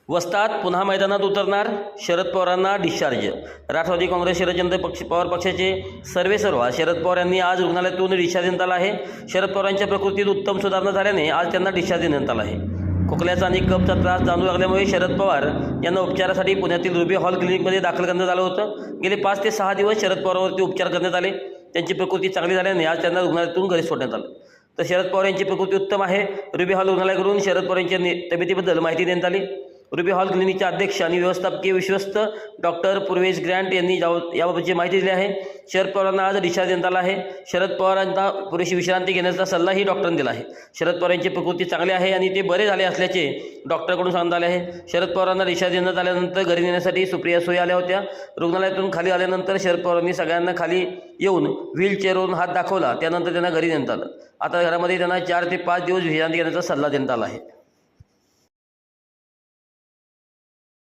वस्तात पुन्हा मैदानात उतरणार, शरद पवारांना डिस्चार्ज। राष्ट्रवादी काँग्रेस शरदचंद्र पवार पक्षाचे सर्वेसर्वा शरद पवार यांनी आज रुग्णालयातून डिस्चार्ज देण्यात आला आहे। शरद पवारांच्या प्रकृतीत उत्तम सुधारणा झाल्याने आज त्यांना डिस्चार्ज देण्यात आला आहे। खोकल्याचा आणि कफचा त्रास जाणवू लागल्यामुळे शरद पवार यांना उपचारासाठी पुण्यातील रुबी हॉल क्लिनिकमध्ये दाखल करण्यात आलं होतं। गेले 5 ते 6 दिवस शरद पवारांवरती उपचार करण्यात आले। त्यांची प्रकृती चांगली झाल्याने आज त्यांना रुग्णालयातून घरी सोडण्यात आलं। तर शरद पवार यांची प्रकृती उत्तम आहे। रुबी हॉल रुग्णालयाकडून शरद पवार यांच्या तब्येतीबद्दल माहिती देण्यात आली। रुबी हॉल क्लिनिकचे अध्यक्ष आणि व्यवस्थापकीय विश्वस्त डॉक्टर पूर्वेश ग्रँट यांनी याबाबतची माहिती दिली आहे। शरद पवारांना आज डिस्चार्ज देण्यात आला आहे। शरद पवारांना पुरेशी विश्रांती घेण्याचा सल्लाही डॉक्टरांनी दिला आहे। शरद पवार यांची प्रकृती चांगली आहे आणि ते बरे झाले असल्याचे डॉक्टरकडून सांगण्यात आले आहे। शरद पवारांना डिस्चार्ज देण्यात आल्यानंतर घरी नेण्यासाठी सुप्रिया सुळे आल्या होत्या। रुग्णालयातून खाली आल्यानंतर शरद पवारांनी सगळ्यांना खाली येऊन व्हीलचेअरवरून हात दाखवला, त्यानंतर त्यांना घरी नेण्यात आलं। आता घरामध्ये त्यांना 4 ते 5 दिवस विश्रांती घेण्याचा सल्ला देण्यात आला आहे।